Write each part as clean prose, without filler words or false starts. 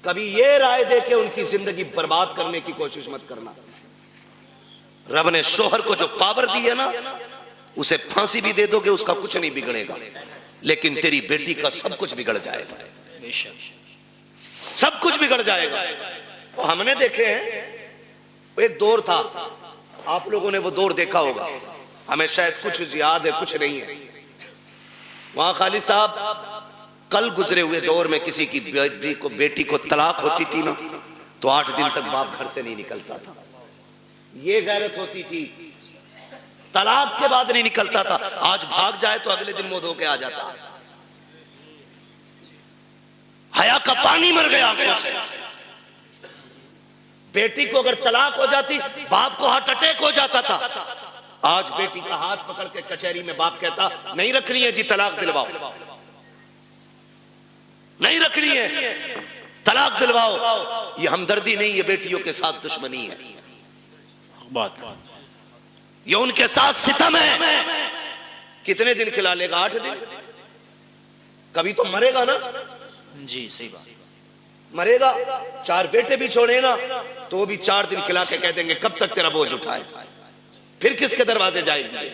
कभी ये राय दे के उनकी जिंदगी बर्बाद करने की कोशिश मत करना। रब ने शोहर को जो पावर दी है ना, उसे फांसी भी दे दोगे उसका कुछ नहीं बिगड़ेगा, लेकिन तेरी बेटी का सब कुछ बिगड़ जाएगा, सब कुछ बिगड़ जाएगा। तो हमने देखे हैं, एक दौर था, आप लोगों ने वो दौर देखा होगा, हमें शायद कुछ याद है कुछ नहीं है। वहां खालिद साहब कल गुजरे हुए दौर में किसी की बेटी को तलाक होती थी ना, तो 8 दिन तक बाप घर से नहीं निकलता था। ये गैरत होती थी, तलाक के बाद नहीं निकलता था। आज भाग जाए तो अगले दिन मुंह धो के आ जाता। हया का पानी मर गया आंखों से। बेटी को अगर तलाक हो जाती, बाप को हार्ट अटैक हो जाता था। आज बेटी का हाथ पकड़ के कचहरी में बाप कहता, नहीं रखनी है जी, तलाक दिलवाओ, नहीं रखनी है, तलाक दिलवाओ। ये हमदर्दी नहीं, ये बेटियों के साथ दुश्मनी है, बात ये उनके साथ सितम है। कितने दिन खिला लेगा? 8 दिन। कभी तो मरेगा ना जी, सही बात, मरेगा। 4 बेटे भी छोड़े ना, तो भी 4 दिन खिला के कह देंगे कब तक तेरा बोझ उठाए, फिर किसके दरवाजे जाएंगे?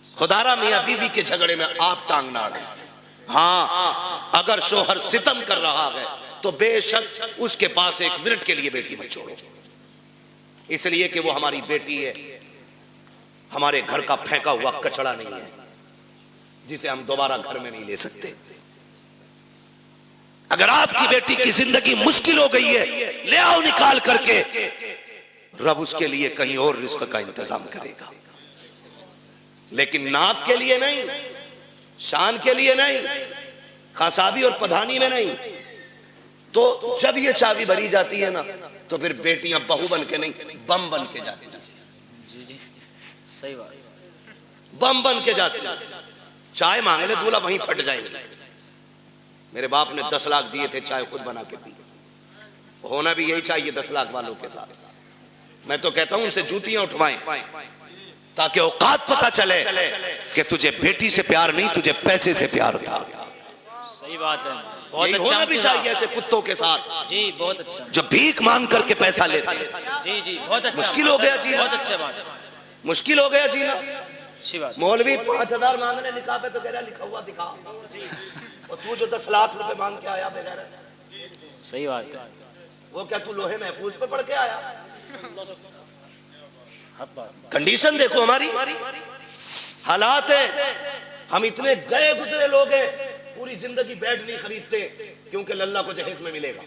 खुदारा मियां बीवी के झगड़े में आप टांग ना अड़े। हाँ, अगर शोहर सितम कर रहा है तो बेशक उसके पास 1 मिनट के लिए बेटी मत छोड़ो, इसलिए कि वो हमारी बेटी है, हमारे घर का फेंका हुआ कचड़ा नहीं है जिसे हम दोबारा घर में नहीं ले सकते। अगर आपकी बेटी की जिंदगी मुश्किल हो गई है, ले आओ निकाल करके, रब उसके लिए कहीं और रिस्क का इंतजाम करेगा, लेकिन नाक के लिए नहीं, शान के लिए नहीं, खासाबी और पधानी में नहीं। तो जब ये चाबी भरी जाती है ना, तो फिर बेटियां बहू बन के नहीं, बम बन के जाती हैं। जी जी, सही बात, बम बन के जाती हैं। चाय मांग ले दूल्हा, वहीं फट जाएंगे। मेरे बाप ने 10 लाख दिए थे, चाय खुद बना के पी। होना भी यही चाहिए 10 लाख वालों के साथ। मैं तो कहता हूं उनसे जूतियां उठवाएं, ताकि औकात पता चले कि तुझे बेटी से प्यार नहीं, तुझे पैसे से प्यार था। सही बात है, बहुत अच्छा होना भी चाहिए ऐसे कुत्तों के साथ जी, बहुत अच्छा, जो भीख मांग करके पैसा लेते हैं। जी जी, बहुत अच्छा, मुश्किल हो गया जीना, बहुत अच्छा बात, मुश्किल हो गया जीना। अच्छी बात। मौलवी 5000 मांगने निकाह पे तो कह रहा लिखा हुआ दिखा, और तू जो 10 लाख रुपए मांग के आया बगैर, सही बात है, वो क्या तू लोहे महफूज पे पढ़ के आया? कंडीशन देखो हमारी, हालात है। हम इतने गए गुजरे लोग हैं, पूरी जिंदगी बेड नहीं खरीदते क्योंकि लल्ला को जहेज में मिलेगा।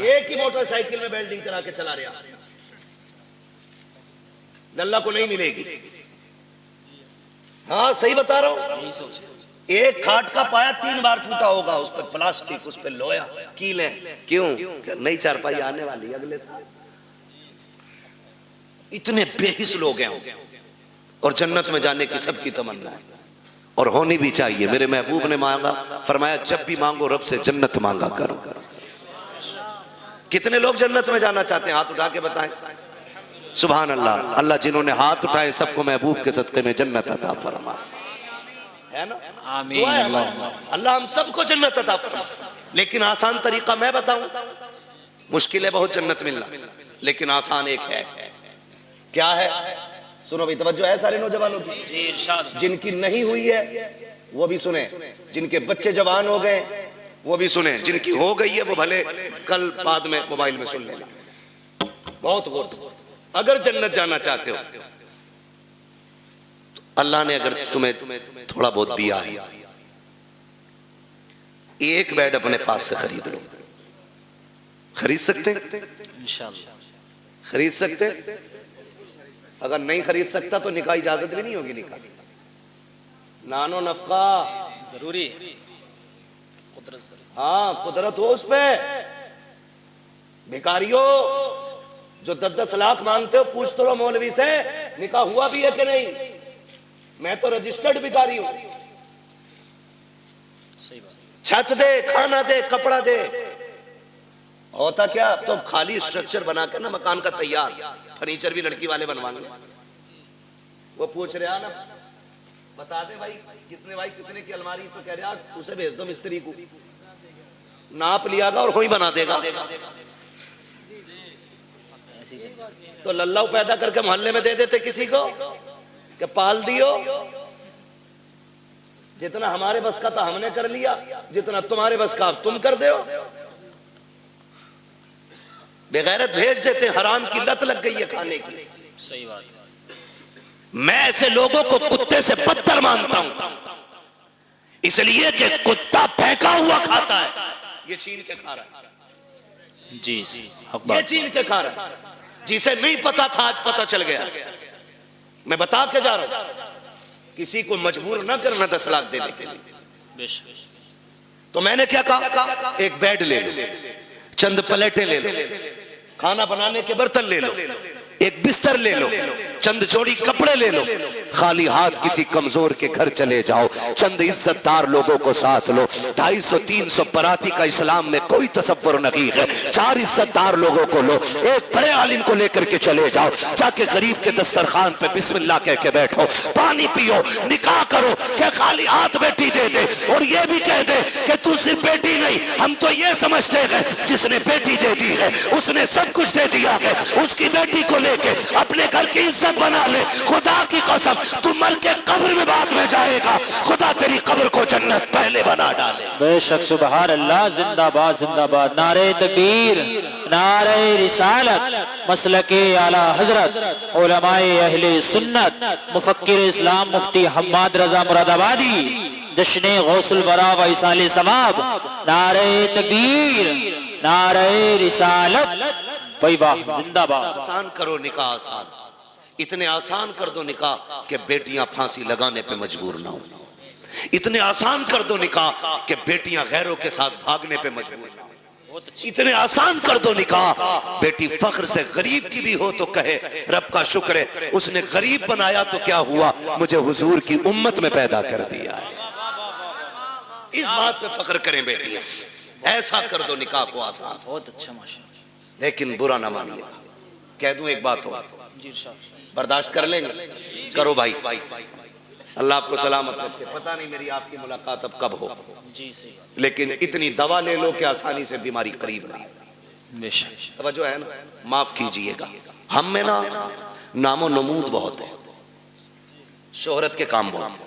एक ही मोटरसाइकिल में वेल्डिंग करा के चला रहा, लल्ला को नहीं मिलेगी। हाँ सही बता रहा हूं। एक खाट का पाया 3 बार टूटा होगा, उस पर प्लास्टिक, उस पर लोहा, कीलें। क्यों? नई चारपाई आने वाली अगले साल। इतने बेहिस लोग हैं, और जन्नत में जाने की सबकी तमन्ना है, और होनी भी चाहिए। मेरे महबूब ने मांगा, फरमाया जब भी मांगो रब से जन्नत मांगा करो। कितने लोग जन्नत में जाना चाहते हैं? हाथ उठा के बताएं। सुभान अल्लाह। अल्लाह जिन्होंने हाथ उठाए सबको महबूब के सदके में जन्नत अता फरमा, है ना? आमीन। अल्लाह हम सबको जन्नत अता फरमा। लेकिन आसान तरीका मैं बताऊं, मुश्किल है बहुत जन्नत मिलना, लेकिन आसान एक है। क्या है? सुनो भाई, तवज्जो है सारे नौजवानों की। जिनकी नहीं हुई है वो भी सुने, जिनके बच्चे जवान हो गए वो भी सुने, जिनकी हो गई है वो भले कल बाद में मोबाइल में सुन लेना। बहुत गौर से, अगर जन्नत जाना चाहते हो तो अल्लाह ने अगर तुम्हें थोड़ा बहुत दिया है, एक बेड अपने पास से खरीद लो। खरीद सकते? इंशाअल्लाह खरीद सकते। अगर नहीं खरीद सकता तो निकाह इजाजत भी नहीं होगी। निकाह नानो नफका जरूरी है, हाँ कुदरत हो उस पे। भिखारियों जो 10-10 लाख मांगते हो, पूछ तो लो मौलवी से निकाह हुआ भी है कि नहीं। मैं तो रजिस्टर्ड भिखारी हूं। छत दे, खाना दे, कपड़ा दे। होता क्या, तो खाली स्ट्रक्चर बना कर ना मकान का तैयार, फर्नीचर भी लड़की वाले बनवाएंगे। वो पूछ रहे ना बता दे भाई कितने की अलमारी, तो कह रहा उसे भेज दो मिस्त्री को, नाप लियागा और वही बना देगा। तो लल्लाऊ पैदा करके मोहल्ले में दे देते किसी को कि पाल दियो, जितना हमारे बस का था हमने कर लिया, जितना तुम्हारे बस का तुम कर दो। बेगैरत भेज देते, हराम की लत लग गई है खाने की। सही बात। मैं ऐसे लोगों को कुत्ते से बदतर मानता हूं, इसलिए कि कुत्ता फेंका हुआ खाता है, ये छीन के खा रहा है। जी ये छीन के खा रहा है, जिसे नहीं पता था आज पता चल गया। मैं बता के जा रहा हूं, किसी को मजबूर ना करना 10 लाख देने के लिए। तो मैंने क्या कहा, एक बेड ले लो, चंद प्लेटें ले लो, खाना बनाने के बर्तन ले लो, एक बिस्तर ले लो, चंद जोड़ी कपड़े ले लो, खाली हाथ किसी कमजोर के घर चले जाओ, चंद इज्जतदार लोगों को साथ लो। 250-300 बराती का इस्लाम में कोई तसव्वुर नहीं है। 4 इज्जतदार लोगों को लो, एक बड़े आलिम को लेकर के चले जाओ, जाके गरीब के दस्तरखान पे बिस्मिल्लाह कह के बैठो, पानी पियो, निकाह करो, क्या खाली हाथ बेटी दे दे और ये भी कह दे कि तू सिर्फ बेटी नहीं, हम तो ये समझते हैं जिसने बेटी दे दी है उसने सब कुछ दे दिया है। उसकी बेटी को लेके अपने घर की इज्जत बना ले, खुदा की कसम तू मर के कब्र में बाद में जाएगा, खुदा तेरी कब्र को जन्नत पहले बना डाले। बेशक, सुभान अल्लाह, जिंदाबाद जिंदाबाद, नारे तकबीर, नारे रिसालत, मसलके आला हजरत, उलमाए अहले सुन्नत, मुफक्किर इस्लाम मुफ्ती हम्माद रजा मुरादाबादी, जश्ने गौसुल बरा व इसाले सवाब, नारे तकबीर, नारे रिसालत, भाई वाह, जिंदाबाद। आसान करो निकाह, आसान, इतने आसान कर दो निकाह कि बेटियां फांसी लगाने पे मजबूर ना हो। इतने आसान कर दो निकाह कि बेटियां गैरों के साथ भागने पे मजबूर ना हो। इतने आसान कर दो निकाह, बेटी फख्र से गरीब की भी हो तो कहे रब का शुक्र है उसने गरीब बनाया तो क्या हुआ, मुझे हुजूर की उम्मत में पैदा कर दिया है। इस बात पे फख्र करें बेटियां, ऐसा कर दो निकाह को आसान। बहुत अच्छा, माशाअल्लाह। लेकिन बुरा ना मानिए, कह दूं एक बात हो, बर्दाश्त कर लेंगे? करो भाई, अल्लाह आपको सलामत रखे। पता नहीं मेरी आपकी मुलाकात अब कब हो जी, सही। लेकिन इतनी दवा ले लो कि आसानी से बीमारी करीब नहीं। तवज्जो है ना? माफ कीजिएगा, हम में ना नामो नमूद बहुत है, शोहरत के काम बहुत है।